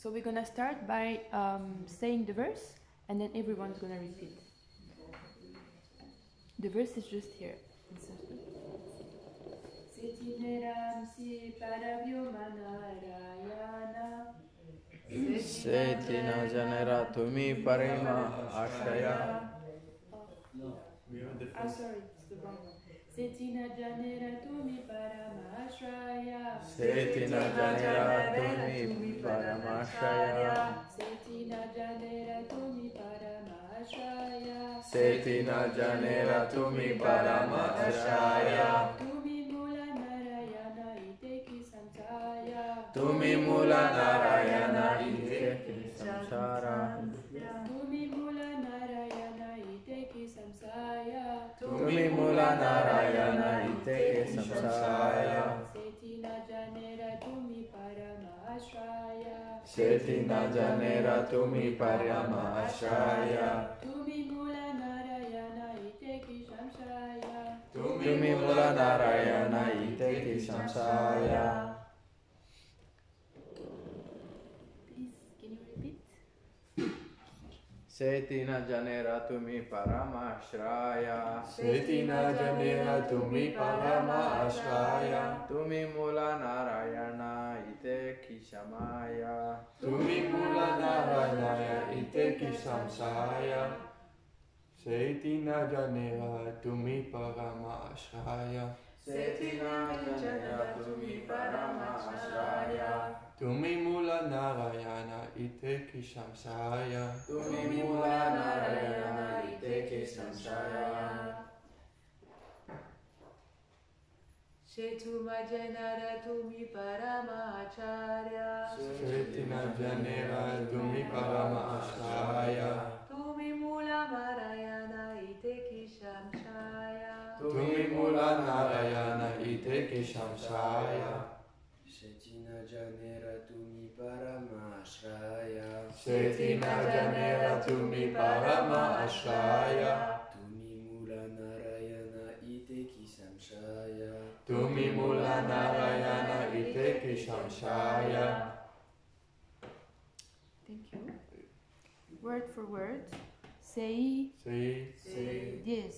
So we're gonna start by saying the verse, and then everyone's gonna repeat. The verse is just here. Setina janera tumi parima ashraya. Sorry, it's the wrong one. Setina janera tumi parama ashraya. Setina janera tumi parama ashraya. Setina janera tumi parama ashraya. Setina janera tumi parama ashraya. Tumi mula narayana iteki samsaya. Tumi mula narayana iteki samsara. Tumi mula narayana iteki samsaya. Tumi mula narayana iteki samsaya. Setina janera tumi parama ashraya. Setina janera tumi parama ashraya. Tumi mula narayana iteki samsaya. Tumi mula narayana iteki samsaya. Please, can you repeat? Setina janera tumi parama ashraya. Setina janera tumi parama ashraya. Tumi mula narayana iteki samaya. Tumi mula narayana iteki samsaya. Setina janera tumi parama ashraya. Setina janera tumi parama ashraya. Tumi mula narayana iteki samsaya. Tumi mula narayana iteki samsaya. Shetuma janara tumi parama acharya. Setina janera tumi parama ashraya. Tumi mula marayana iteki shamshaya. Tumi mula narayana iteki samsaya. Setina janera tumi parama ashraya. Setina janera tumi parama ashraya. Tumi mula narayana iteki samshaya. Tumi mula narayana iteki samsaya. Thank you. Word for word. Say this.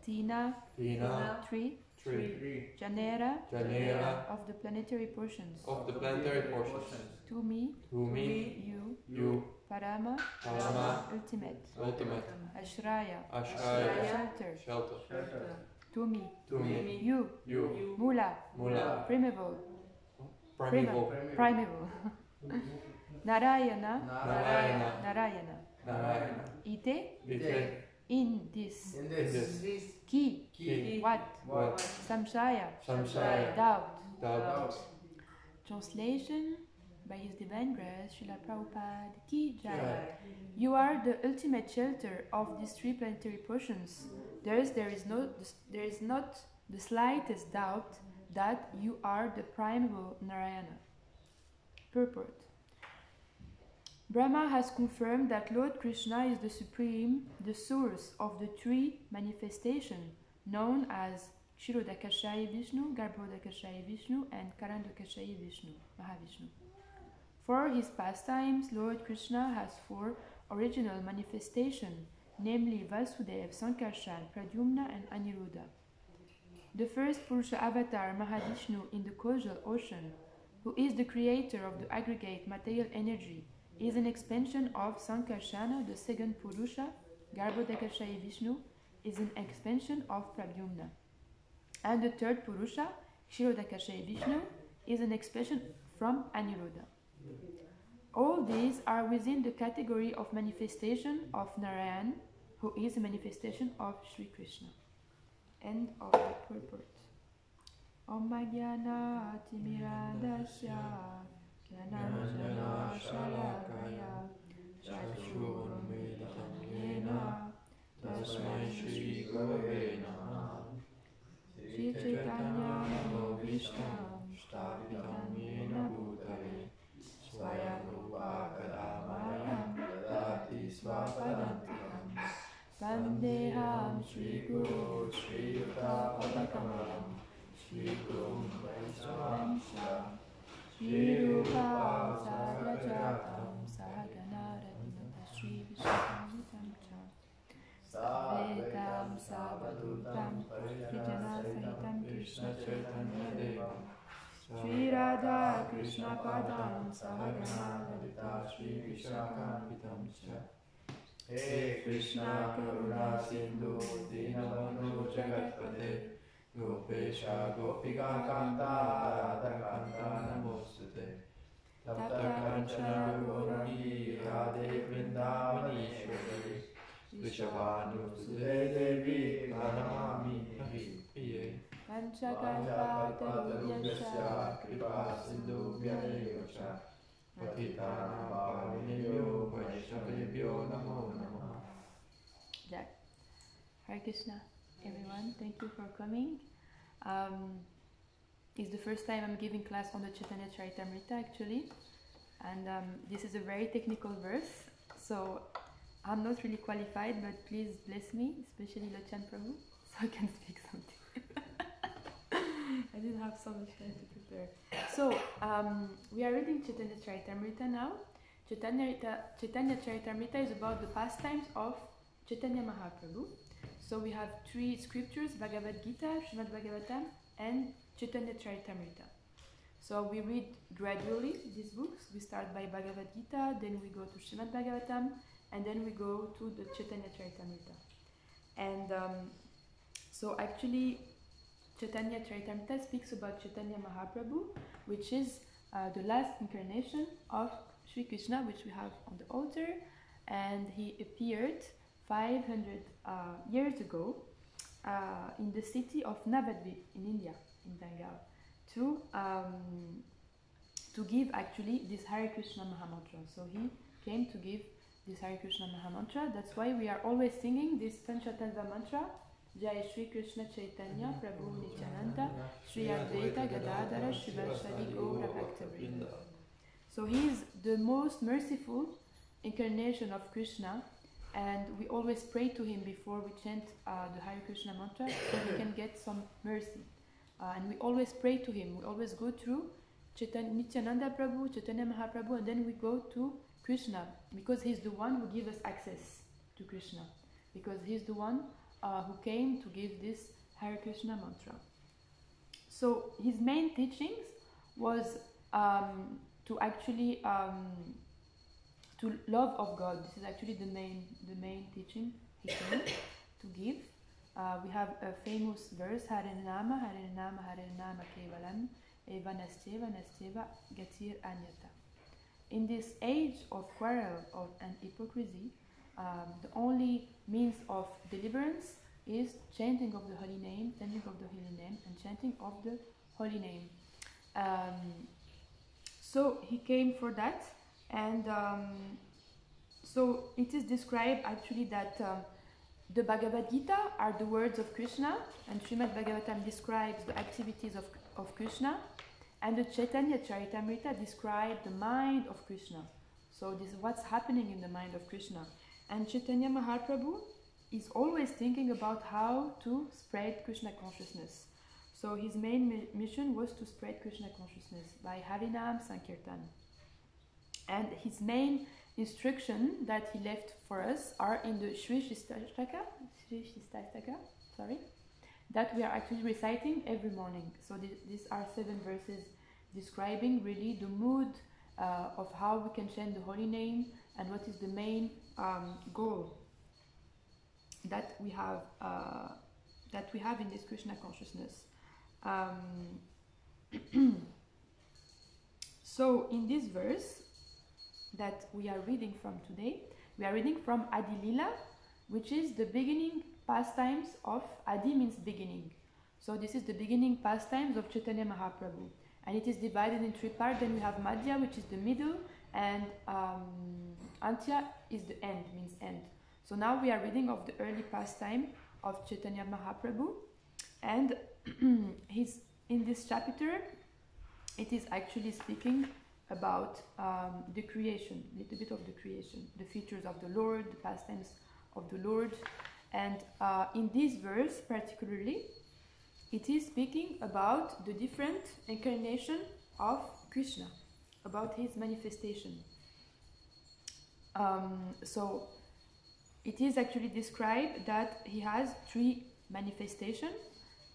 Tina, Tina, 3, three, Janera, janera of the planetary portions. of the planetary portions. To me, Tumi, you, you, Parama, Parama, ultimate. ultimate, Ashraya, ashraya, shelter. shelter. To me, Tumi, you, you, Mula, mula, primeval. primeval, Narayana, narayana, Narayana. narayana. Ite, Ite, in this. in this, Ki, ki, what? what, Samshaya, samsaya, doubt. doubt. Translation by His Divine Grace, Srila Prabhupada Ki Jai. You are the ultimate shelter of these three planetary portions. There is not the slightest doubt that you are the primeval Narayana. Purport. Brahma has confirmed that Lord Krishna is the supreme, the source of the three manifestations known as Kshirodakashayi Vishnu, Garbhodakashayi Vishnu, and Karandakashayi Vishnu, Mahavishnu. For his pastimes, Lord Krishna has four original manifestations, namely Vasudev, Sankarshan, Pradyumna, and Aniruddha. The first Purusha avatar, Mahavishnu, in the causal ocean, who is the creator of the aggregate material energy, is an expansion of Sankarshana. The second Purusha, Garbhodakashayi Vishnu, is an expansion of Pradyumna. And the third Purusha, Kshirodakashayi Vishnu, is an expression from Aniruddha. All these are within the category of manifestation of Narayan, who is a manifestation of Sri Krishna. End of the purport. Om Magyana Timiradasya Gyananjana Shalakaya Chakshurumilitam Yena Tasmai Shri Gurave Namaha. Shri Chaitanya Manobhishtam Shtapitam Yena Bhutale Swayam Rupa Kadamayam Dadati Swapadantikam Vandeham Shri Guru Shri Yuta Padakamalam Shri Guru Vaishnavamsha Shri Rupa Sagraja Krishna Padam Sahagana Lalita Shri Vishakam Cha He Krishna Karuna Sindhu Dinabandhu Jagatpate Gopesha Gopika Kanta Radha Kanta Namostute Tapta Kanchana Gaurani Radhe Vrindavaneshwari Vishavanu Sudhe Devi Pranamami Priye Panchakalpatarubhyasya Kripa Sindhu Vyayavacha Patitanam Pavanebhyo Vaishnavebhyo Namo Namaha. Jack. Hare Krishna, everyone. Thank you for coming. It's the first time I'm giving class on the Chaitanya Charitamrita actually, and this is a very technical verse, so I'm not really qualified, but please bless me, especially Lachan Prabhu, so I can speak something. I didn't have so much time to prepare. So, we are reading Chaitanya Charitamrita now. Chaitanya Charitamrita is about the pastimes of Chaitanya Mahaprabhu. So we have three scriptures, Bhagavad Gita, Srimad Bhagavatam, and Chaitanya Charitamrita. So we read gradually these books. We start by Bhagavad Gita, then we go to Srimad Bhagavatam, and then we go to the Chaitanya Charitamrita. And so actually, Chaitanya Charitamrita speaks about Chaitanya Mahaprabhu, which is the last incarnation of Sri Krishna, which we have on the altar, and he appeared 500 years ago in the city of Navadvip in India, in Bengal, to give actually this Hare Krishna Mahamantra. So he came to give this Hare Krishna Mahamantra. That's why we are always singing this Panchatalva mantra, Jai Shri Krishna Chaitanya Prabhu Nityananda Shri Advaita Gadadhara Shivashadi Gaura Bhaktavrinda. So he is the most merciful incarnation of Krishna, and we always pray to him before we chant the Hare Krishna mantra so we can get some mercy. And we always pray to him. We always go through Nityananda Prabhu, Chaitanya Mahaprabhu, and then we go to Krishna, because he's the one who gives us access to Krishna, because he's the one who came to give this Hare Krishna mantra. So his main teachings was to actually to love of God. This is actually the main teaching he came to give. We have a famous verse, Harini Nama, Harini Nama, Harini Nama Kevalam, Eva Nasteva, Nasteva, Gatir Anyata. In this age of quarrel and hypocrisy, the only means of deliverance is chanting of the holy name, and chanting of the holy name. So he came for that, and so it is described actually that the Bhagavad Gita are the words of Krishna, and Srimad Bhagavatam describes the activities of Krishna, and the Chaitanya Charitamrita describe the mind of Krishna. So this is what's happening in the mind of Krishna. And Chaitanya Mahaprabhu is always thinking about how to spread Krishna consciousness. So his main mission was to spread Krishna consciousness by Harinam Sankirtan. And his main instruction that he left for us are in the Sri Shistastaka, that we are actually reciting every morning. So these are 7 verses describing really the mood of how we can chant the holy name and what is the main goal that we have in this Krishna consciousness. So in this verse that we are reading from today, we are reading from Adi Lila, which is the beginning pastimes of Adi means beginning. So this is the beginning pastimes of Chaitanya Mahaprabhu, and it is divided in 3 parts. Then we have Madhya, which is the middle, and Antya is the end, means end. So now we are reading of the early pastime of Chaitanya Mahaprabhu, and in this chapter it is actually speaking about the creation, a little bit of the creation, the features of the Lord, the pastimes of the Lord. And in this verse particularly, it is speaking about the different incarnation of Krishna, about his manifestation. So it is actually described that he has 3 manifestations,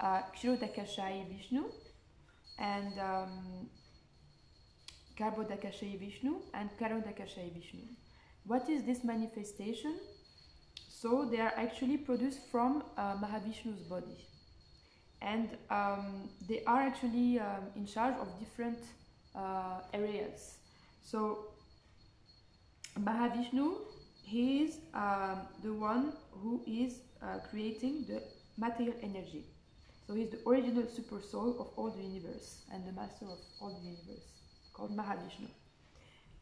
Kshirodakashayi Vishnu, and Garbhodakashayi Vishnu and Karodakashayi Vishnu. What is this manifestation? So they are actually produced from Mahavishnu's body, and they are actually in charge of different areas. So Mahavishnu, he is the one who is creating the material energy. So he's the original super soul of all the universe and the master of all the universe, called Mahavishnu.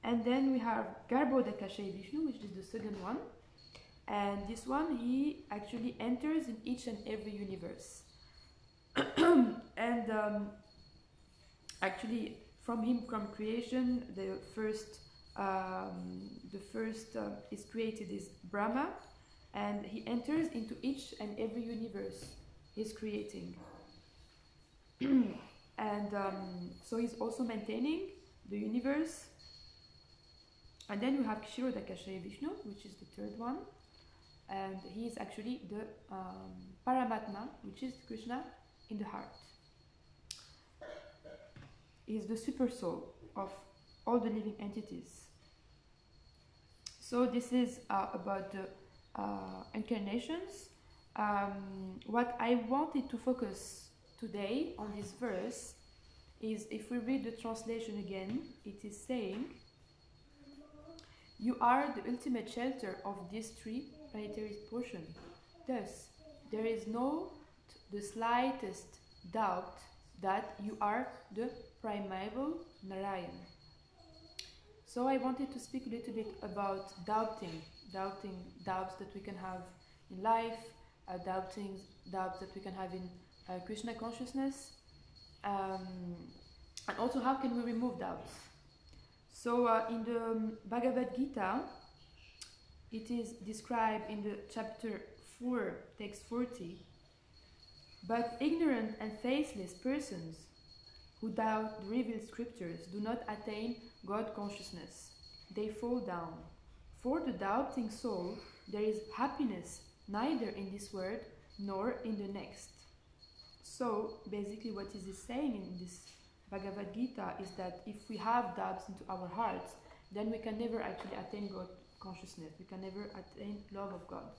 And then we have Garbhodakashayi Vishnu, which is the second one. And this one, he actually enters in each and every universe. And actually, from him, from creation, the first is created is Brahma, and he enters into each and every universe he's creating. And so he's also maintaining the universe. And then we have Kshirodakashayi Vishnu, which is the third one, and he is actually the Paramatma, which is Krishna in the heart. He is the super soul of all the living entities. So this is about the incarnations. What I wanted to focus today on this verse is, if we read the translation again, it is saying, "You are the ultimate shelter of these three planetary portions. Thus, there is no the slightest doubt that you are the primeval Narayan." So I wanted to speak a little bit about doubts that we can have in life, doubts that we can have in Krishna consciousness, and also how can we remove doubts. So in the Bhagavad Gita, it is described in the chapter 4, text 40, "But ignorant and faithless persons who doubt the revealed scriptures do not attain God consciousness. They fall down. For the doubting soul, there is happiness neither in this world nor in the next." So basically what is he saying in this Bhagavad Gita is that if we have doubts into our hearts, then we can never actually attain God consciousness. We can never attain love of God.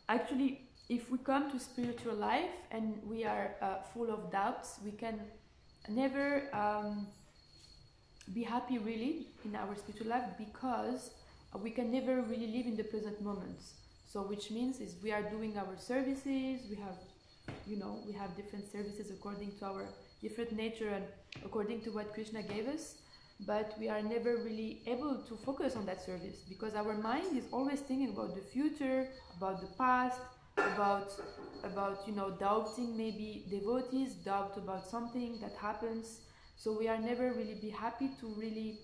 Actually, if we come to spiritual life and we are full of doubts, we can never be happy really in our spiritual life, because we can never really live in the present moments. So which means is we are doing our services, we have different services according to our different nature and according to what Krishna gave us, but we are never really able to focus on that service, because our mind is always thinking about the future, about the past, about doubting maybe devotees, doubt about something that happens. So we are never really be happy to really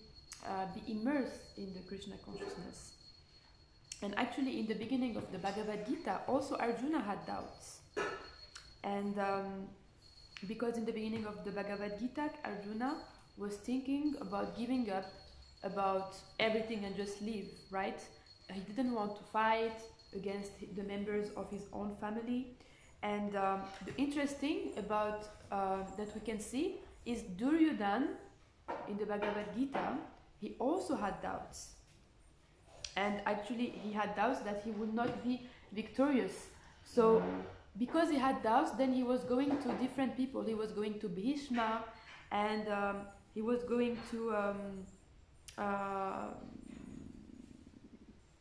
be immersed in the Krishna consciousness. And actually in the beginning of the Bhagavad Gita, also Arjuna had doubts. And because in the beginning of the Bhagavad Gita, Arjuna was thinking about giving up about everything and just live, right? He didn't want to fight against the members of his own family. And the interesting about that we can see is Duryodhana in the Bhagavad Gita, he also had doubts. And actually he had doubts that he would not be victorious. So because he had doubts, then he was going to different people. He was going to Bhishma, and he was going to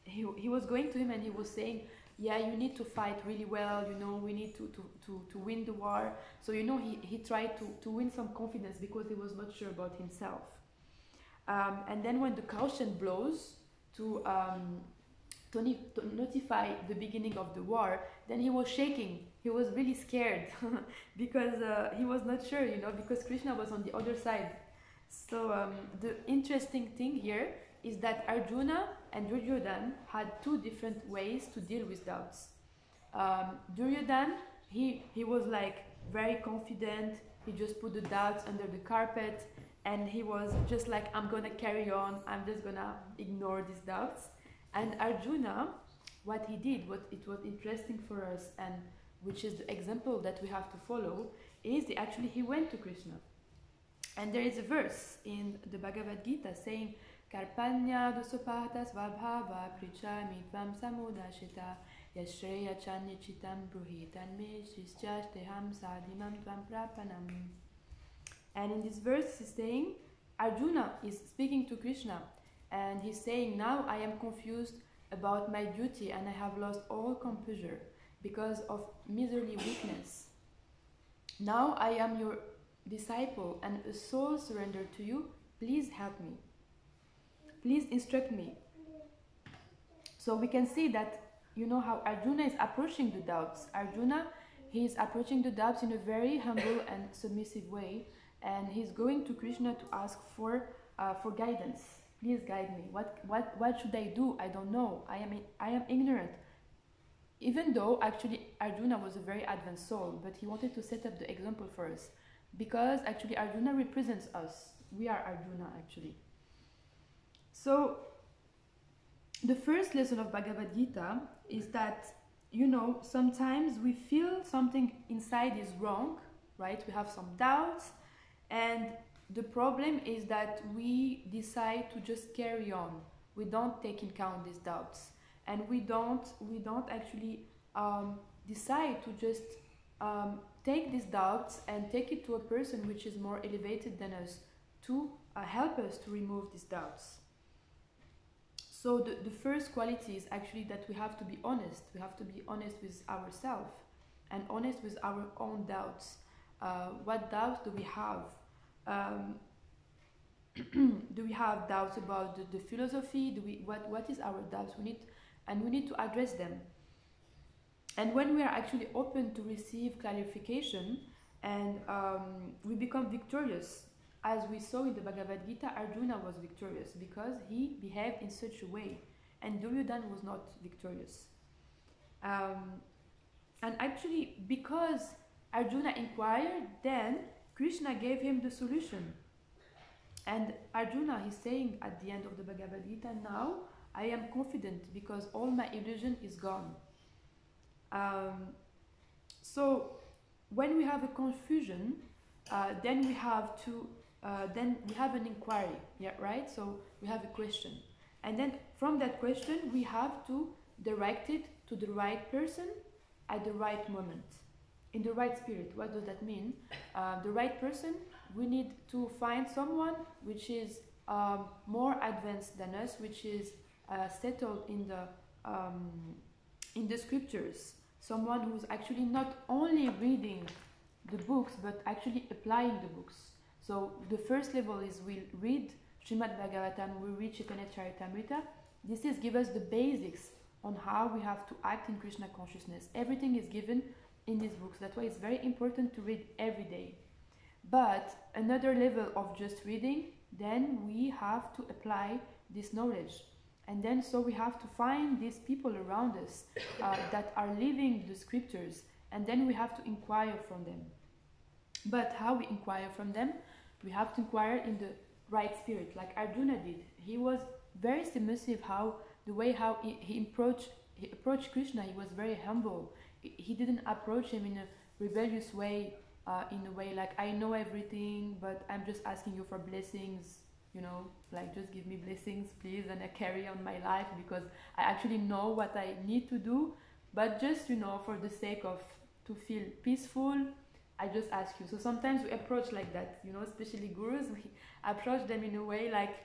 he was going to him, and he was saying, "Yeah, you need to fight really well. We need to win the war." So he tried to win some confidence, because he was not sure about himself. And then when the caution blows to notify the beginning of the war, then he was shaking. He was really scared because he was not sure, because Krishna was on the other side. So the interesting thing here is that Arjuna and Duryodhana had two different ways to deal with doubts. Duryodhana, he was like very confident. He just put the doubts under the carpet, and he was just like, "I'm gonna carry on. I'm just gonna ignore these doubts." And Arjuna, what he did, what it was interesting for us, and which is the example that we have to follow, is he went to Krishna. And there is a verse in the Bhagavad Gita saying, Karpanya dosopata svabhava prichami tvam samudashita yashreya chanichitam bruhitan me shishchashteham sadhimam tvam prapanam. And in this verse he's saying, Arjuna is speaking to Krishna, and he's saying, now I am confused about my duty and I have lost all composure because of miserly weakness. Now I am your disciple and a soul surrendered to you. Please help me. Please instruct me. So we can see that, you know, how Arjuna is approaching the doubts. Arjuna, he is approaching the doubts in a very humble and submissive way, and he's going to Krishna to ask for guidance. Please guide me. What should I do? I don't know. I am ignorant. Even though actually Arjuna was a very advanced soul, but he wanted to set up the example for us, because actually Arjuna represents us. We are Arjuna actually. So the first lesson of Bhagavad Gita is that, you know, sometimes we feel something inside is wrong, right? We have some doubts, and the problem is that we decide to just carry on. We don't take in count these doubts, and we don't actually decide to just take these doubts and take it to a person which is more elevated than us to help us to remove these doubts. So the first quality is actually that we have to be honest. We have to be honest with ourselves and honest with our own doubts. What doubts do we have? Do we have doubts about the philosophy? What is our doubts? We need to address them. And when we are actually open to receive clarification, and we become victorious. As we saw in the Bhagavad Gita, Arjuna was victorious because he behaved in such a way, and Duryodhana was not victorious. And actually, because Arjuna inquired, then Krishna gave him the solution. And Arjuna is saying at the end of the Bhagavad Gita, now I am confident because all my illusion is gone. So when we have a confusion, then we have an inquiry, yeah, right? So we have a question, and then from that question we have to direct it to the right person at the right moment, in the right spirit. What does that mean? The right person, we need to find someone which is more advanced than us, which is settled in the scriptures. Someone who's actually not only reading the books but actually applying the books. So the first level is we read Srimad Bhagavatam, we read Chaitanya Charitamrita. This is give us the basics on how we have to act in Krishna consciousness. Everything is given in these books. That's why it's very important to read every day. But another level of just reading, then we have to apply this knowledge. And then so we have to find these people around us that are living the scriptures, and then we have to inquire from them. But how we inquire from them? We have to inquire in the right spirit, like Arjuna did. He was very submissive. The way he approached Krishna, he was very humble. He didn't approach him in a rebellious way, in a way like, I know everything, but I'm just asking you for blessings, you know, like just give me blessings, please, and I carry on my life because I actually know what I need to do, but just, you know, for the sake of to feel peaceful, I just ask you. So sometimes we approach like that, you know, especially gurus, we approach them in a way like,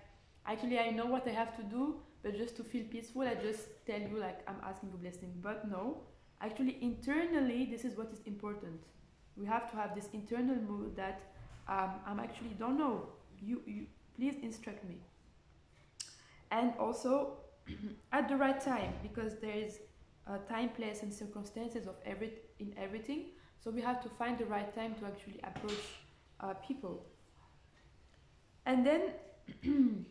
actually I know what I have to do, but just to feel peaceful, I just tell you like I'm asking for blessing. But no, actually internally this is what is important. We have to have this internal mood that I'm actually don't know, you please instruct me. And also at the right time, because there is time, place and circumstances of in everything. So we have to find the right time to actually approach people. And then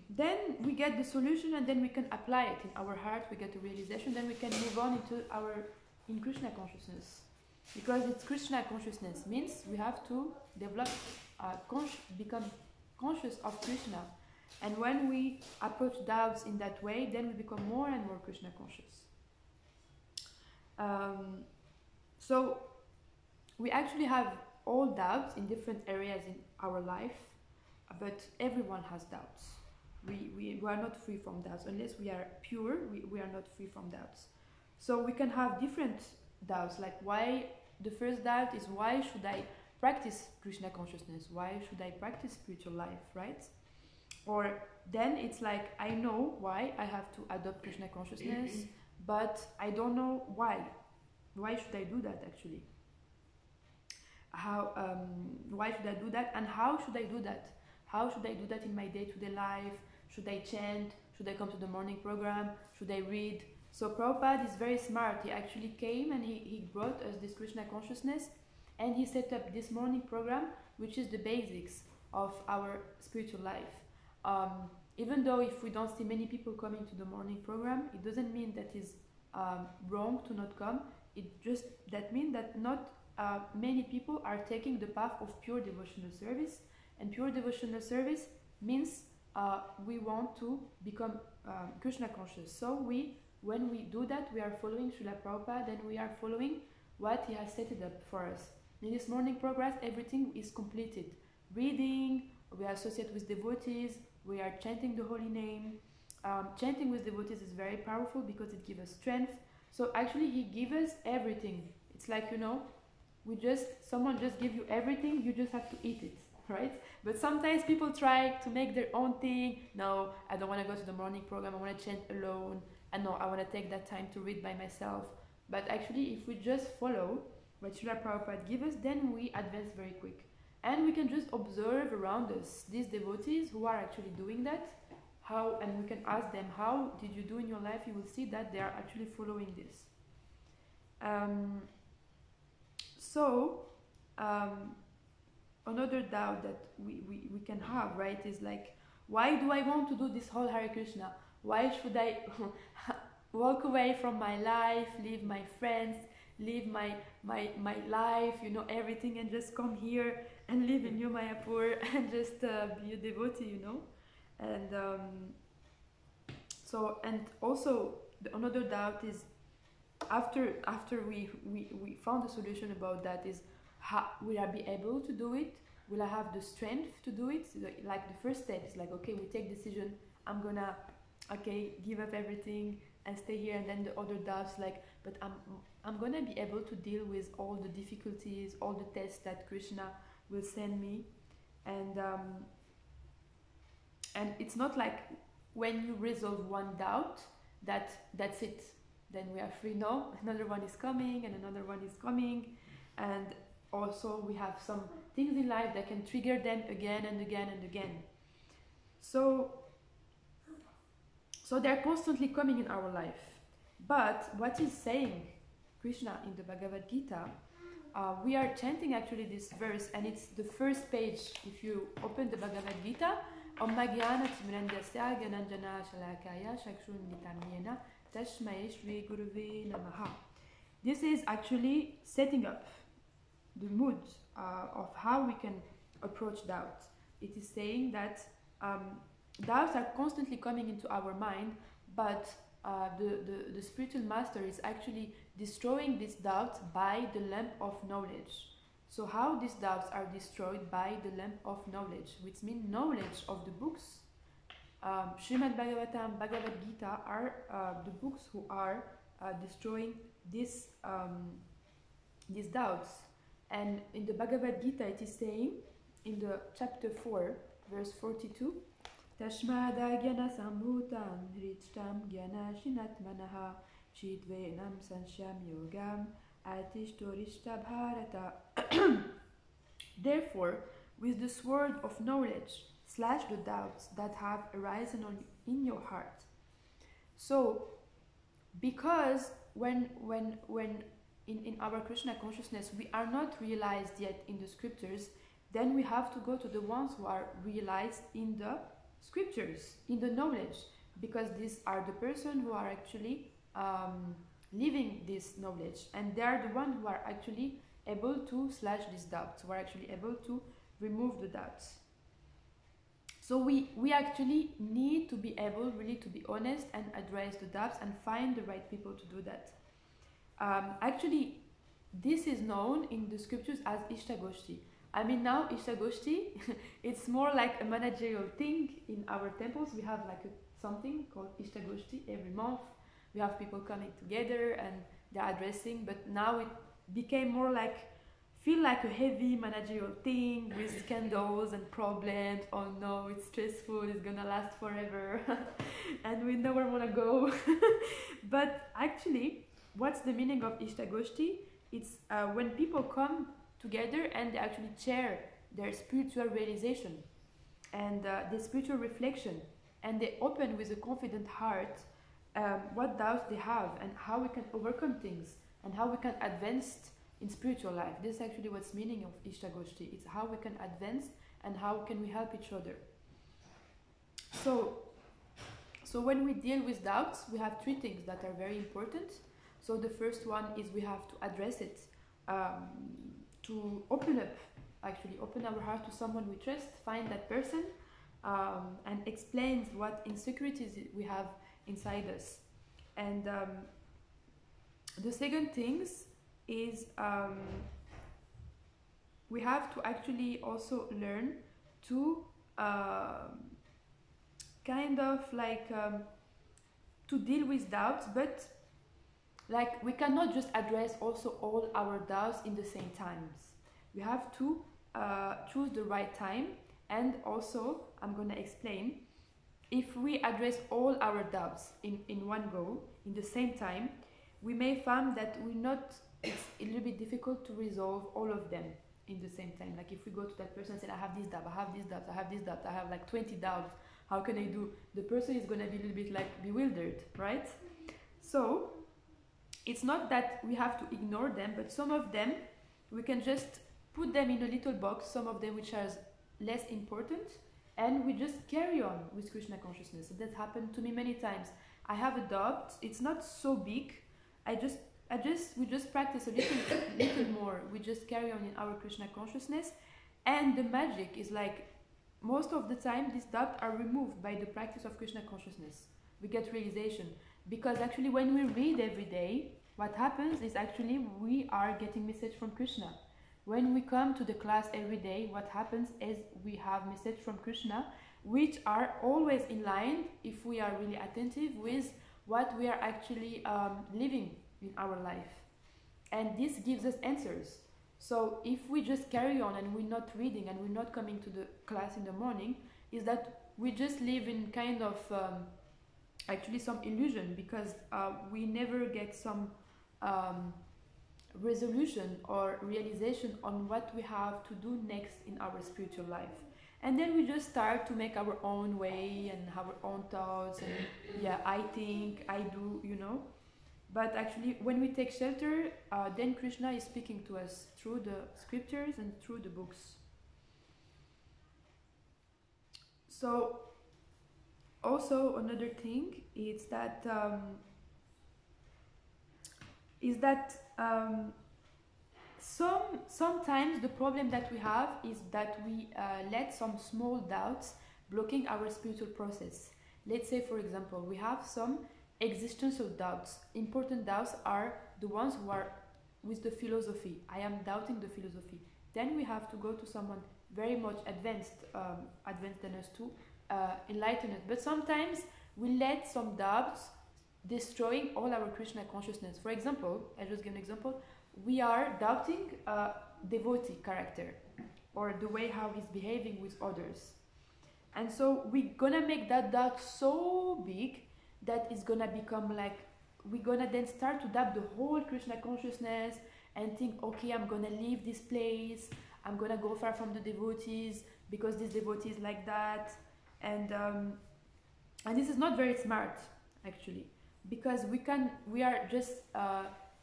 then we get the solution, and then we can apply it in our heart. We get a realization, then we can move on in Krishna consciousness. Because it's Krishna consciousness means we have to develop, become conscious of Krishna. And when we approach doubts in that way, then we become more and more Krishna conscious. So we actually have all doubts in different areas in our life. but everyone has doubts. We are not free from doubts. Unless we are pure, we are not free from doubts. So we can have different doubts, like why, the first doubt is why should I practice Krishna consciousness? Why should I practice spiritual life, right? Or then it's like, I know why I have to adopt Krishna consciousness, but I don't know why. Why should I do that actually? Why should I do that, and how should I do that? How should I do that in my day-to-day life? Should I chant? Should I come to the morning program? Should I read? So Prabhupada is very smart. He actually came and he brought us this Krishna consciousness, and he set up this morning program, which is the basics of our spiritual life. Even though if we don't see many people coming to the morning program, it doesn't mean that is wrong to not come. It just that means that not many people are taking the path of pure devotional service, and pure devotional service means we want to become Krishna conscious. So when we do that, we are following Srila Prabhupada, and we are following what he has set it up for us. In this morning progress, everything is completed. Reading, we are associated with devotees, we are chanting the holy name. Chanting with devotees is very powerful because it gives us strength. So actually he gives us everything. It's like, someone just give you everything, you just have to eat it, right? But sometimes people try to make their own thing. No, I don't want to go to the morning program, I want to chant alone. And no, I want to take that time to read by myself. But actually, if we just follow what Srila Prabhupada gives us, then we advance very quick. And we can just observe around us these devotees who are actually doing that. And we can ask them, how did you do in your life? You will see that they are actually following this. Another doubt that we can have, right, is like, why do I want to do this whole Hare Krishna? Why should I walk away from my life, leave my friends, leave my life, everything, and just come here and live in New Mayapur and just be a devotee, And and also another doubt is, after we found a solution about that, is how will I be able to do it? Will I have the strength to do it? So like the first step is like, okay, we take decision, I'm gonna give up everything and stay here. And then the other doubts, like, but I'm gonna be able to deal with all the difficulties, all the tests that Krishna will send me. And it's not like when you resolve one doubt, that's it, then we are free. No, another one is coming, and another one is coming. And also we have some things in life that can trigger them again and again and again. So they're constantly coming in our life. But what is saying Krishna in the Bhagavad Gita, we are chanting actually this verse, and it's the first page. If you open the Bhagavad Gita, Om Magyana Timrandasya Gyananjana Shalakaya Shakshunditam Yena Tashmai Shri Guruve Namaha. This is actually setting up the mood of how we can approach doubt. It is saying that doubts are constantly coming into our mind, but the spiritual master is actually destroying these doubts by the lamp of knowledge. So how these doubts are destroyed? By the lamp of knowledge, which means knowledge of the books. Srimad Bhagavatam, Bhagavad Gita are the books who are destroying these doubts. And in the Bhagavad Gita it is saying, in the chapter 4, verse 42, Tashmada Gyana Sambutam Hrichtam Gyana Shinatmanaha Chitvenam Sansham Yogam Atishtorishta Bharata. Therefore, with the sword of knowledge, slash the doubts that have arisen in your heart. So, because when in our Krishna consciousness we are not realized yet in the scriptures, then we have to go to the ones who are realized in the scriptures, in the knowledge, because these are the person who are actually living this knowledge, and they are the ones who are actually able to slash these doubts, who are actually able to remove the doubts. So we actually need to be able really to be honest and address the doubts and find the right people to do that. Actually, this is known in the scriptures as Ishtagoshti. I mean, now Ishtagoshti, it's more like a managerial thing in our temples. We have like something called Ishtagoshti every month. We have people coming together and they're addressing, but now it became more like, feel like a heavy managerial thing with scandals and problems. Oh no, it's stressful, it's gonna last forever, and we nowhere wanna go. But actually, what's the meaning of Ishtagoshti? It's when people come together and they actually share their spiritual realization and their spiritual reflection, and they open with a confident heart what doubts they have and how we can overcome things and how we can advance in spiritual life. This is actually what's meaning of Ishtagoshti. It's how we can advance and how can we help each other. So when we deal with doubts, we have three things that are very important. So the first one is we have to address it, to open our heart to someone we trust, find that person, and explain what insecurities we have inside us. And the second things is we have to actually also learn to kind of like to deal with doubts, but like we cannot just address also all our doubts in the same times. We have to choose the right time, and also I'm gonna explain, if we address all our doubts in one go in the same time, we may find that it's a little bit difficult to resolve all of them in the same time. Like if we go to that person and say, I have this doubt, I have this doubt, I have this doubt, I have like 20 doubts, how can I do? The person is going to be a little bit like bewildered, right? So it's not that we have to ignore them, but some of them we can just put them in a little box, some of them which are less important, and we just carry on with Krishna consciousness. That happened to me many times. I have a doubt, it's not so big, we just practice a little more. We just carry on in our Krishna consciousness, and the magic is like most of the time these doubts are removed by the practice of Krishna consciousness. We get realization, because actually when we read every day, what happens is actually we are getting message from Krishna. When we come to the class every day, what happens is we have message from Krishna, which are always in line, if we are really attentive, with what we are actually living in our life. And this gives us answers. So if we just carry on and we're not reading and we're not coming to the class in the morning, is that we just live in kind of actually some illusion, because we never get some resolution or realization on what we have to do next in our spiritual life. And then we just start to make our own way and our own thoughts, and yeah, I think, I do, But actually, when we take shelter, then Krishna is speaking to us through the scriptures and through the books. So, also another thing is that sometimes the problem that we have is that we let some small doubts blocking our spiritual process. Let's say, for example, we have some existential doubts. Important doubts are the ones who are with the philosophy. I am doubting the philosophy. Then we have to go to someone very much advanced than us to enlighten us. But sometimes we let some doubts destroying all our Krishna consciousness. For example, I just give an example. We are doubting devotee character, or the way how he's behaving with others. And so we're gonna make that doubt so big that it's gonna become like, we're gonna then start to doubt the whole Krishna consciousness and think, okay, I'm gonna leave this place, I'm gonna go far from the devotees because this devotee is like that. And this is not very smart, actually, because we are just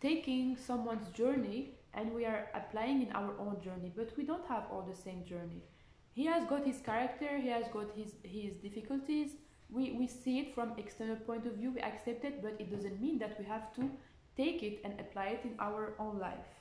taking someone's journey and we are applying in our own journey, but we don't have all the same journey. He has got his character, he has got his difficulties. We see it from external point of view, we accept it, but it doesn't mean that we have to take it and apply it in our own life.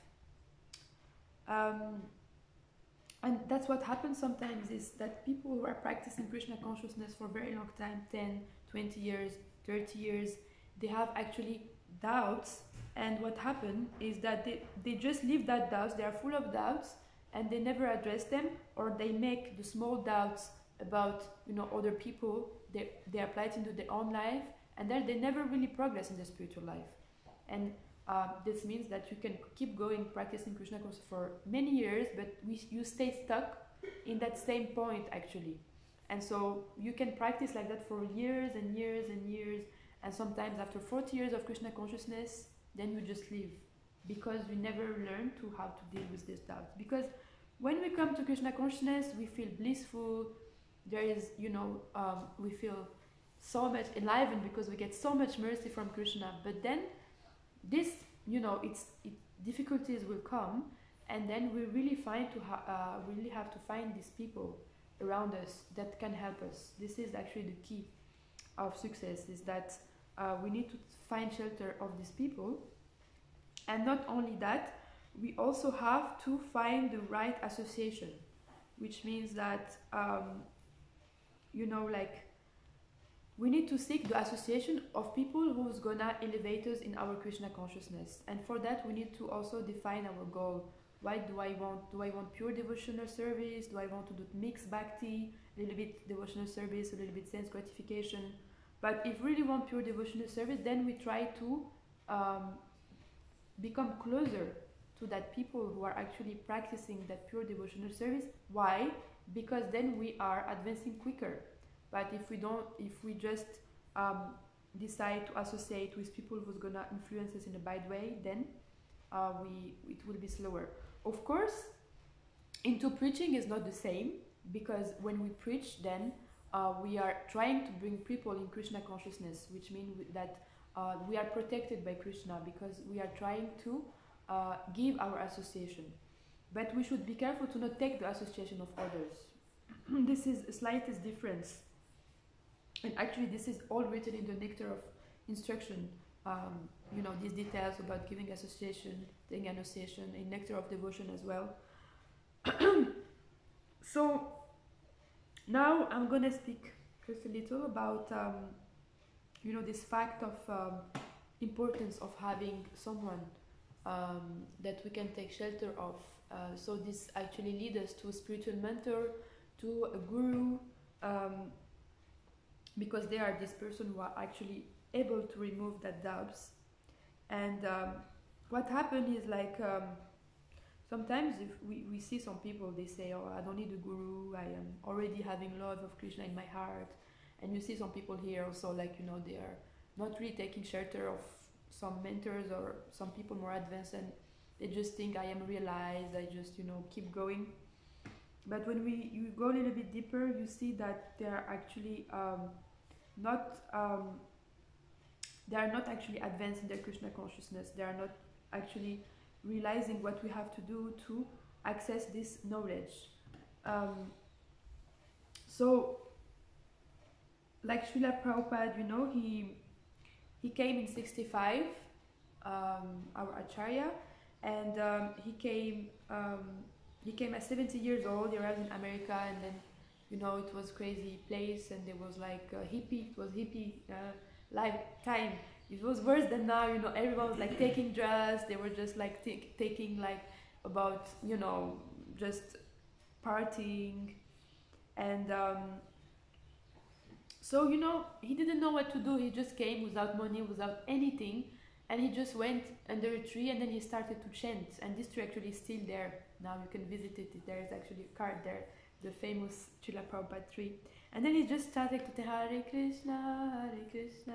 And that's what happens sometimes, is that people who are practicing Krishna consciousness for a very long time, 10, 20 years, 30 years, they have actually doubts, and what happens is that they just leave that doubts, they are full of doubts, and they never address them, or they make the small doubts about other people. They apply it into their own life, and then they never really progress in their spiritual life. And this means that you can keep going practicing Krishna consciousness for many years, but you stay stuck in that same point actually. And so you can practice like that for years and years and years, and sometimes after 40 years of Krishna consciousness, then you just leave, because you never learn to how to deal with these doubts. Because when we come to Krishna consciousness, we feel blissful. There is, we feel so much enlivened because we get so much mercy from Krishna. But then this, difficulties will come, and then we really really have to find these people around us that can help us. This is actually the key of success, is that we need to find shelter of these people. And not only that, we also have to find the right association, which means that we need to seek the association of people who's gonna elevate us in our Krishna consciousness. And for that we need to also define our goal. Why do I want? Do I want pure devotional service? Do I want to do mixed bhakti, a little bit devotional service, a little bit sense gratification? But if we really want pure devotional service, then we try to become closer to that people who are actually practicing that pure devotional service. Why? Because then we are advancing quicker. But if we just decide to associate with people who's gonna influence us in a bad way, then it will be slower. Of course, into preaching is not the same, because when we preach, then we are trying to bring people in Krishna consciousness, which means that we are protected by Krishna, because we are trying to give our association. But we should be careful to not take the association of others. This is a slightest difference. And actually this is all written in the Nectar of Instruction. These details about giving association, taking association, in Nectar of Devotion as well. So now I'm gonna speak just a little about this fact of importance of having someone that we can take shelter of. So this actually leads us to a spiritual mentor, to a guru, because they are this person who are actually able to remove that doubts. And what happened is sometimes if we see some people, they say, oh, I don't need a guru, I am already having love of Krishna in my heart. And you see some people here also they are not really taking shelter of some mentors or some people more advanced, and they just think I am realized, I just keep going. But when you go a little bit deeper, you see that they are actually not actually advancing their Krishna consciousness. They are not actually realizing what we have to do to access this knowledge. So, like Srila Prabhupada, he came in 65, our Acharya, and he came at 70 years old. He arrived in America, and then it was crazy place, and there was hippie. It was hippie lifetime. It was worse than now. Everyone was taking drugs. They were just taking about just partying, and so he didn't know what to do. He just came without money, without anything, and he just went under a tree, and then he started to chant. And this tree actually is still there. Now you can visit it. There is actually a card there, the famous Srila Prabhupada tree. And then he just started to say Hare Krishna, Krishna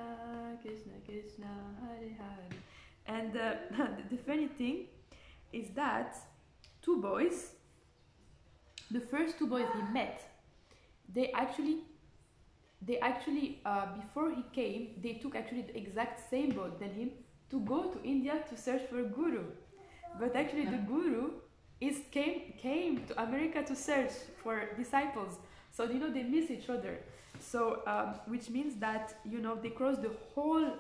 Krishna, Hare Hare. And the funny thing is that two boys, the first two boys he met, they actually before he came, they took actually the exact same boat than him to go to India to search for a guru. But actually the guru came to America to search for disciples. So they miss each other. So which means that they crossed the whole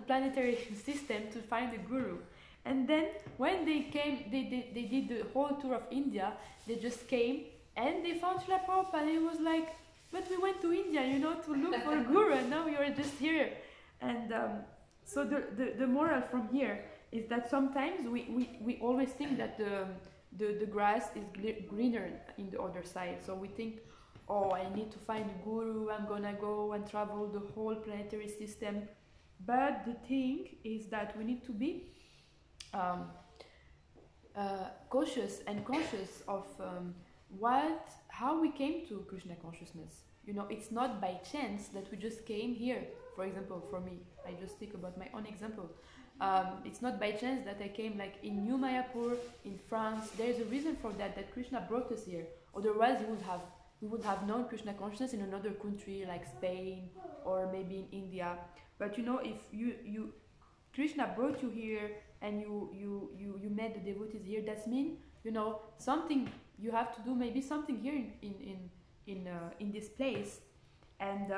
planetary system to find a guru. And then when they came, they did the whole tour of India. They just came and they found Srila Prabhupada, and he was like, but we went to India, to look for a guru, and now you are just here. And so the moral from here is that sometimes we always think that the grass is greener in the other side. So we think, oh, I need to find a guru, I'm gonna go and travel the whole planetary system. But the thing is that we need to be cautious and conscious of how we came to Krishna consciousness. You know, it's not by chance that we just came here. For example, for me, I just speak about my own example. It's not by chance that I came like in New Mayapur in France. There is a reason for that, that Krishna brought us here. Otherwise, we would have known Krishna consciousness in another country like Spain or maybe in India. But you know, if you Krishna brought you here and you met the devotees here, that means, you know, something you have to do, maybe something here in this place, and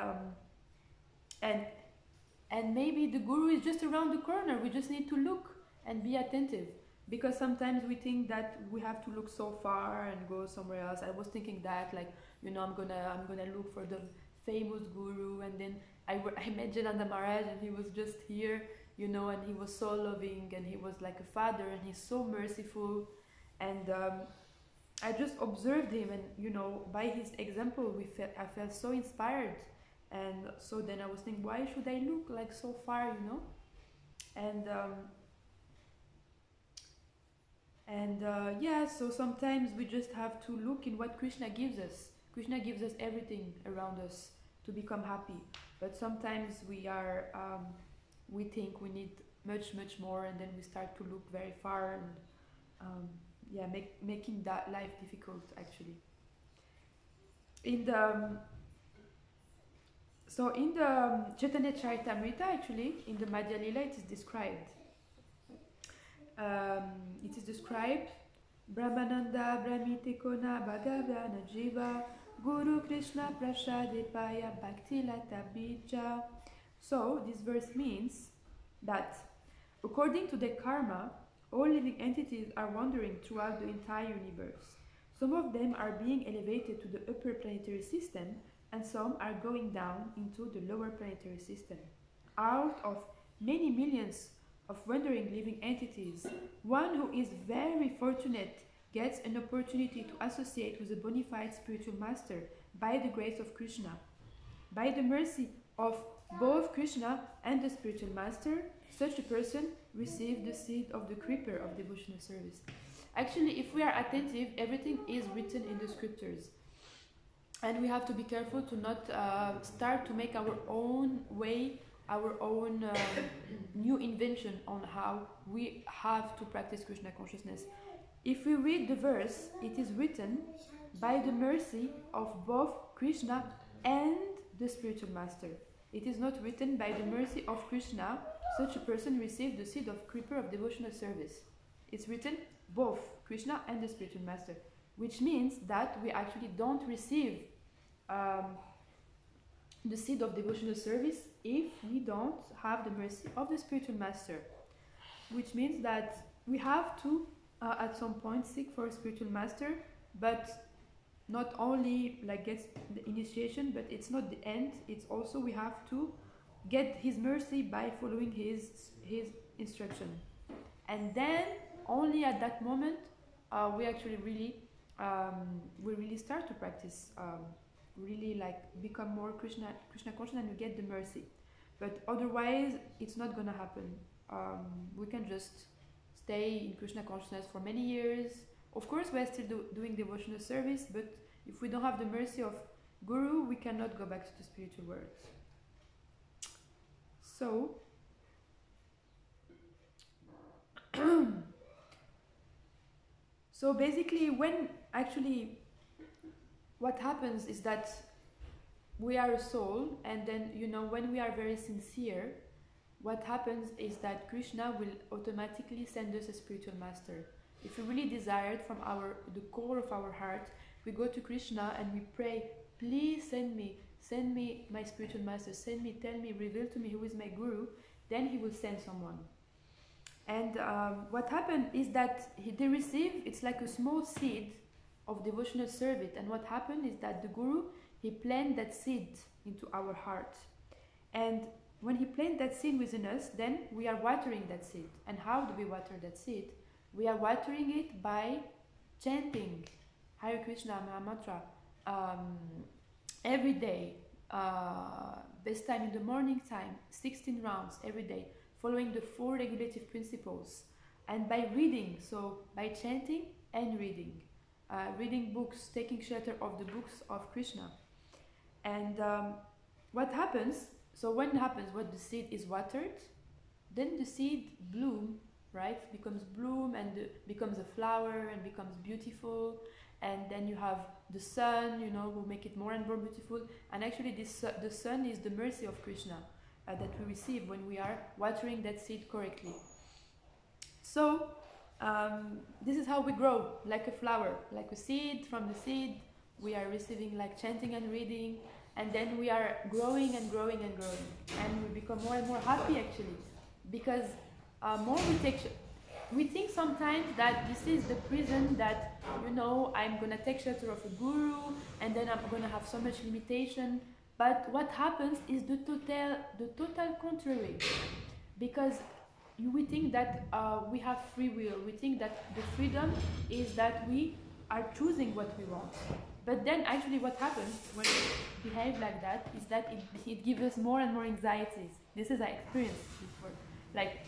maybe the guru is just around the corner. We just need to look and be attentive, because sometimes we think that we have to look so far and go somewhere else. I was thinking that, like, you know, I'm gonna look for the famous guru, and then I met Jananda Maharaj, and he was just here, you know, and he was so loving, and he was like a father, and he's so merciful, and I just observed him, and you know, by his example, I felt so inspired, and so then I was thinking, why should I look like so far, you know, and yeah, so sometimes we just have to look in what Krishna gives us. Krishna gives us everything around us to become happy, but sometimes we think we need much more, and then we start to look very far, and yeah, making that life difficult actually. In the Chaitanya Charitamrita, actually, in the Madhya Lila, it is described. Brahmananda Brahmite Kona Bhagavana Jiva Guru Krishna Prashadepaya Bhakti Lata Bija. So this verse means that according to their karma, all living entities are wandering throughout the entire universe. Some of them are being elevated to the upper planetary system, and some are going down into the lower planetary system. Out of many millions of wandering living entities, one who is very fortunate gets an opportunity to associate with a bona fide spiritual master by the grace of Krishna. By the mercy of both Krishna and the spiritual master, such a person receives the seed of the creeper of devotional service. Actually, if we are attentive, everything is written in the scriptures. And we have to be careful to not start to make our own way, our own new invention on how we have to practice Krishna consciousness. If we read the verse, it is written by the mercy of both Krishna and the spiritual master. It is not written by the mercy of Krishna, such a person received the seed of creeper of devotional service. It's written both Krishna and the spiritual master, which means that we actually don't receive the seed of devotional service if we don't have the mercy of the spiritual master, which means that we have to at some point seek for a spiritual master, but not only like get the initiation, but it's not the end. It's also we have to get his mercy by following his instruction, and then only at that moment we actually really start to practice, really like become more Krishna conscious, and we get the mercy. But otherwise, it's not gonna happen. We can just stay in Krishna consciousness for many years. Of course, we're still doing devotional service, but if we don't have the mercy of Guru, we cannot go back to the spiritual world. So, so basically, what happens is that we are a soul, and then, you know, when we are very sincere, what happens is that Krishna will automatically send us a spiritual master. If we really desire it from the core of our heart, we go to Krishna and we pray, please send me my spiritual master, tell me, reveal to me who is my guru. Then he will send someone. And what happened is that they receive, it's like a small seed of devotional service. And what happened is that the guru, he planted that seed into our heart. And when he planted that seed within us, then we are watering that seed. And how do we water that seed? We are watering it by chanting Hare Krishna Mahamantra every day, best time in the morning time, 16 rounds every day, following the 4 regulative principles, and by reading, so by chanting and reading, reading books, taking shelter of the books of Krishna. And what happens, so when happens, when the seed is watered, then the seed bloom, right, becomes bloom and becomes a flower and becomes beautiful, and then you have the sun, you know, will make it more and more beautiful. And actually the sun is the mercy of Krishna that we receive when we are watering that seed correctly. So this is how we grow, like a flower, like a seed. From the seed we are receiving like chanting and reading, and then we are growing and growing and growing, and we become more and more happy actually, because more we think sometimes that this is the prison, that, you know, I'm gonna take shelter of a guru and then I'm gonna have so much limitation. But what happens is the total contrary, because we think that we have free will. We think that the freedom is that we are choosing what we want. But then actually what happens when we behave like that is that it gives us more and more anxieties. This is I experienced before. Like,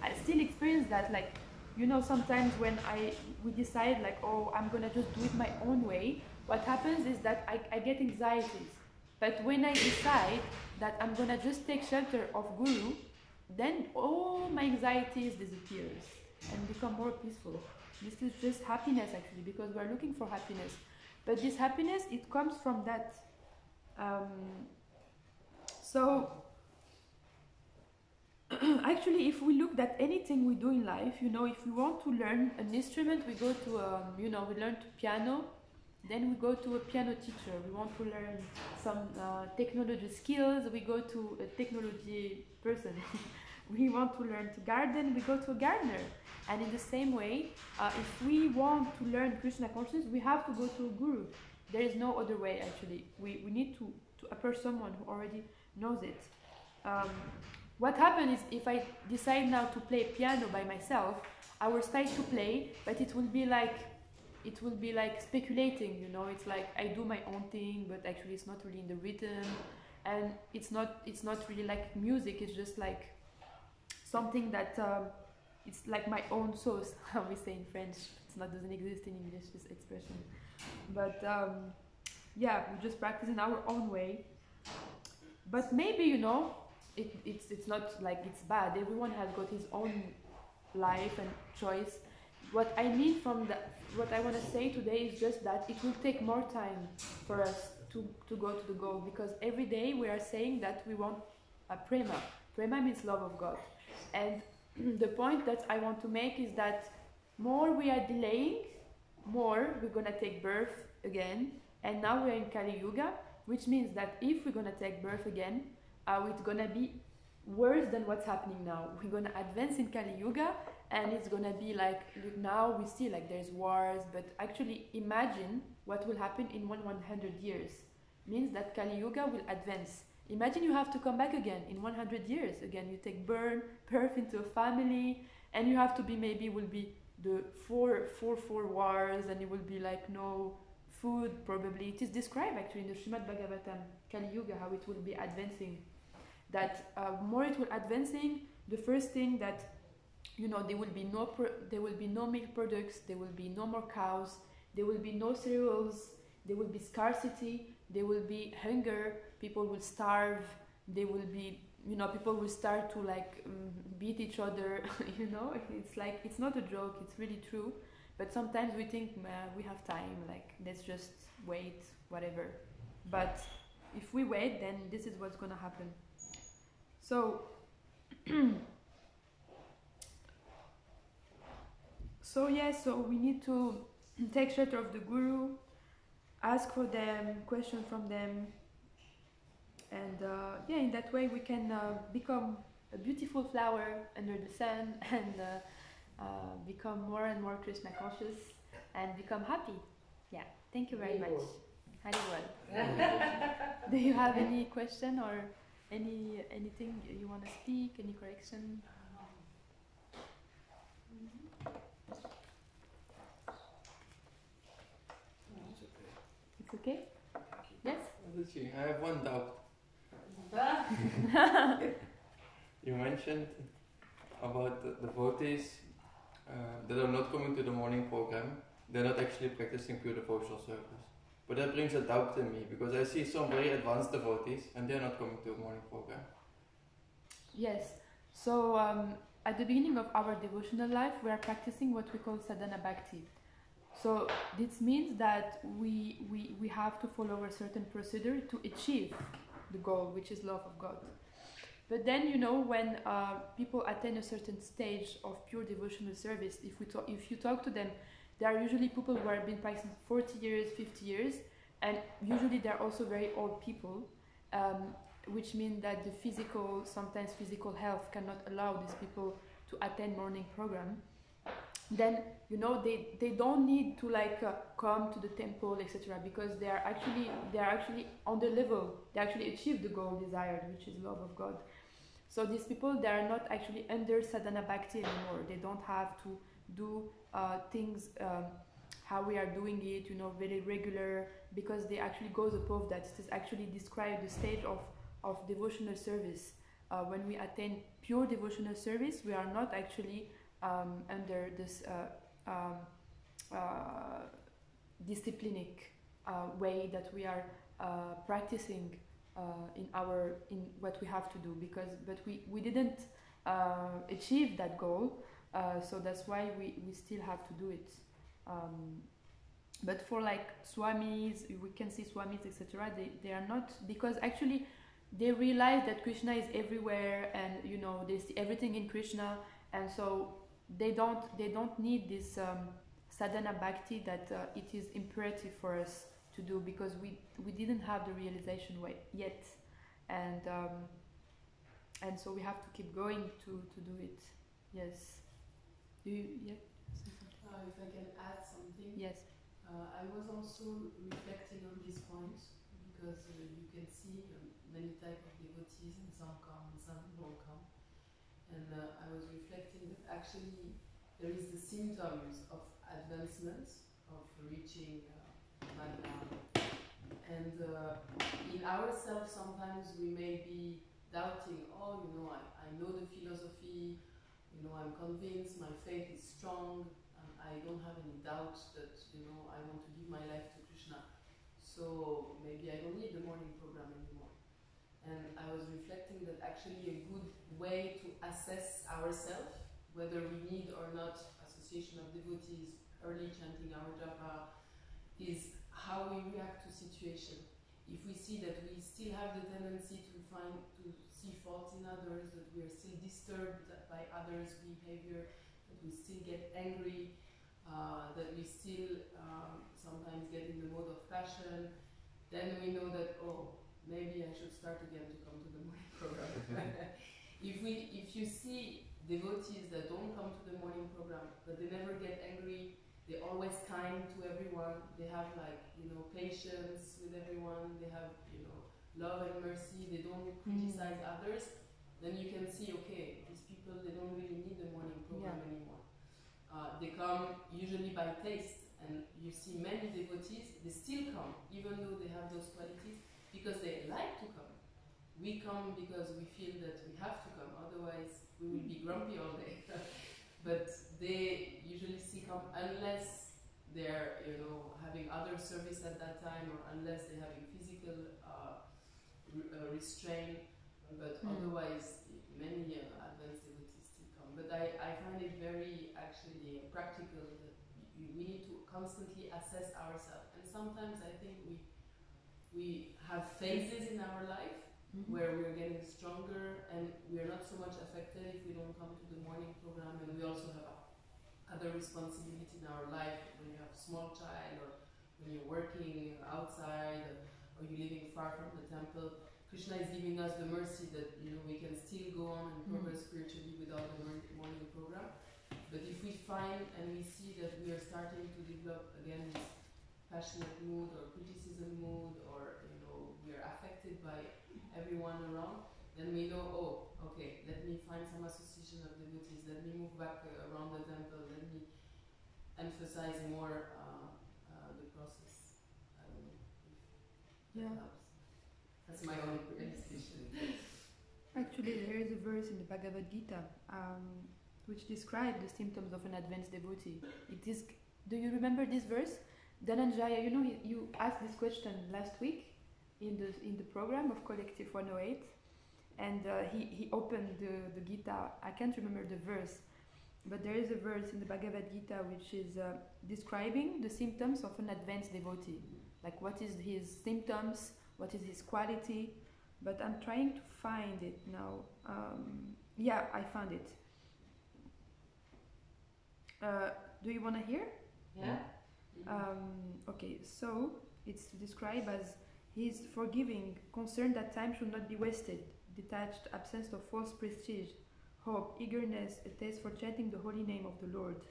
I still experience that, like, you know, sometimes when we decide like, oh, I'm gonna just do it my own way, what happens is that I get anxieties. But when I decide that I'm gonna just take shelter of Guru, then all my anxieties disappears and become more peaceful. This is just happiness actually, because we're looking for happiness. But this happiness, it comes from that. So actually, if we look at anything we do in life, you know, if we want to learn an instrument, we go to, you know, we learn to piano, then we go to a piano teacher. We want to learn some technology skills, we go to a technology person. We want to learn to garden, we go to a gardener. And in the same way, if we want to learn Krishna consciousness, we have to go to a guru. There is no other way actually. We need to approach someone who already knows it. What happens is, if I decide now to play piano by myself, I will start to play, but it will be like speculating, you know. It's like I do my own thing, but actually it's not really in the rhythm, and it's not really like music. It's just like something that it's like my own sauce, how we say in French. Doesn't exist in English, this expression. But yeah, we just practice in our own way. But maybe, you know, it's not like it's bad. Everyone has got his own life and choice. What I mean what I want to say today is just that it will take more time for us to go to the goal, because every day we are saying that we want a prema. Prema means love of God. And the point that I want to make is that more we are delaying, more we're going to take birth again. And now we're in Kali Yuga, which means that if we're going to take birth again, it's going to be worse than what's happening now. We're going to advance in Kali Yuga, and it's going to be like, now we see like there's wars, but actually imagine what will happen in 100 years. Means that Kali Yuga will advance. Imagine you have to come back again in 100 years. Again, you take birth into a family, and you have to be, maybe will be the four wars, and it will be like no food probably. It is described actually in the Srimad Bhagavatam, Kali Yuga, how it will be advancing. That more it will advancing, the first thing that, you know, there will be no milk products, there will be no more cows, there will be no cereals, there will be scarcity, there will be hunger, people will starve, there will be, you know, people will start to like beat each other. You know, it's like, it's not a joke, it's really true. But sometimes we think, we have time, like let's just wait, whatever. But if we wait, then this is what's gonna happen. So so we need to take shelter of the Guru, ask for them, question from them, and in that way we can become a beautiful flower under the sun, and become more and more Krishna conscious, and become happy. Yeah, thank you very much. Haribol. Do you have any question or anything you want to speak? Any correction? teaching. I have one doubt. You mentioned about the devotees that are not coming to the morning program. They're not actually practicing pure devotional service. But that brings a doubt in me, because I see some very advanced devotees and they're not coming to a morning program. Yes. So at the beginning of our devotional life, we are practicing what we call sadhana bhakti. So this means that we have to follow a certain procedure to achieve the goal, which is love of God. But then, when people attain a certain stage of pure devotional service, if you talk to them, there are usually people who have been practicing 40 years, 50 years, and usually they're also very old people, which means that sometimes physical health cannot allow these people to attend morning program. Then they don't need to come to the temple, etc., because they are actually on the level. They actually achieve the goal desired, which is love of God. So these people, they are not actually under sadhana bhakti anymore. They don't have to do things how we are doing it, very regular, because they actually goes above that. It is actually described the stage of devotional service. When we attain pure devotional service, we are not actually under this disciplinic way that we are practicing in what we have to do, but we didn't achieve that goal, so that's why we still have to do it. But for swamis, we can see swamis, etc., they are not, because actually they realize that Krishna is everywhere, and they see everything in Krishna, and so they don't need this sadhana bhakti that it is imperative for us to do, because we didn't have the realization yet, and so we have to keep going to do it. Yes. If I can add something. Yes. I was also reflecting on this point, because you can see many types of devotees, and some come and some don't come. And I was reflecting that actually there is the symptoms of advancement, of reaching Manna. And in ourselves sometimes we may be doubting, I know the philosophy, I'm convinced, my faith is strong, and I don't have any doubt that, I want to give my life to Krishna. So maybe I don't need the morning program anymore. And I was reflecting that actually a good way to assess ourselves, whether we need or not association of devotees, early chanting our japa, is how we react to situation. If we see that we still have the tendency to see faults in others, that we are still disturbed by others' behavior, that we still get angry, that we still sometimes get in the mode of passion, then we know that, maybe I should start again to come to the morning program. If you see devotees that don't come to the morning program, but they never get angry, they're always kind to everyone, they have patience with everyone, they have love and mercy, they don't criticize others, then you can see, okay, these people, they don't really need the morning program anymore. They come usually by taste, and you see many devotees, they still come, even though they have those qualities, because they like to come. We come because we feel that we have to come, otherwise we will be grumpy all day. But they usually still come unless they're having other service at that time, or unless they're having physical restraint. But otherwise, many advanced devotees still come. But I find it very actually practical that we need to constantly assess ourselves. And sometimes I think we have phases in our life where we're getting stronger, and we're not so much affected if we don't come to the morning program, and we also have other responsibility in our life, when you have a small child, or when you're working outside, or you're living far from the temple. Krishna is giving us the mercy that we can still go on and progress spiritually without the morning program. But if we find and we see that we are starting to develop again this passionate mood or criticism mood, or we are affected by everyone around, then we know, okay, let me find some association of devotees, let me move back around the temple, let me emphasize more the process. I don't know if that helps. That's my only realization. Actually, there is a verse in the Bhagavad Gita which describes the symptoms of an advanced devotee. It is. Do you remember this verse? Dhananjaya, you know, you asked this question last week in the program of Collective 108, and he opened the Gita. I can't remember the verse, but there is a verse in the Bhagavad Gita which is describing the symptoms of an advanced devotee. Like what is his symptoms, what is his quality, but I'm trying to find it now. Yeah, I found it. Do you want to hear? Yeah? Okay, so it's described as he is forgiving, concerned that time should not be wasted, detached, absence of false prestige, hope, eagerness, a taste for chanting the holy name of the Lord,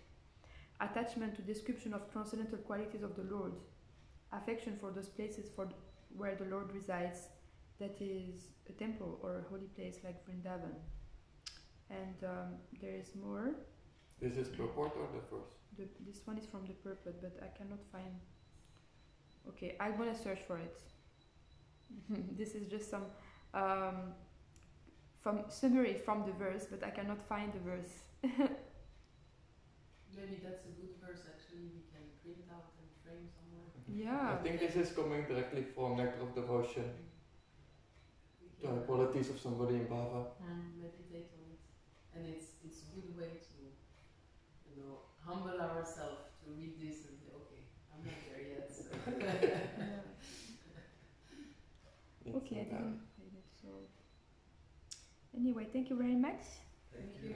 attachment to description of transcendental qualities of the Lord, affection for those places where the Lord resides, that is a temple or a holy place like Vrindavan. And there is more. This is purport or the verse? This one is from the purport, but I cannot find. Okay, I'm gonna search for it. This is just some from summary from the verse, but I cannot find the verse. Maybe that's a good verse actually we can print out and frame somewhere. Yeah. I think this is coming directly from Nectar of Devotion. The qualities of somebody in Bhava. Meditate on it. And it's a good way to, humble ourselves to read this and say, okay, I'm not there yet. So. Okay, I didn't find it. So anyway, thank you very much. Thank you.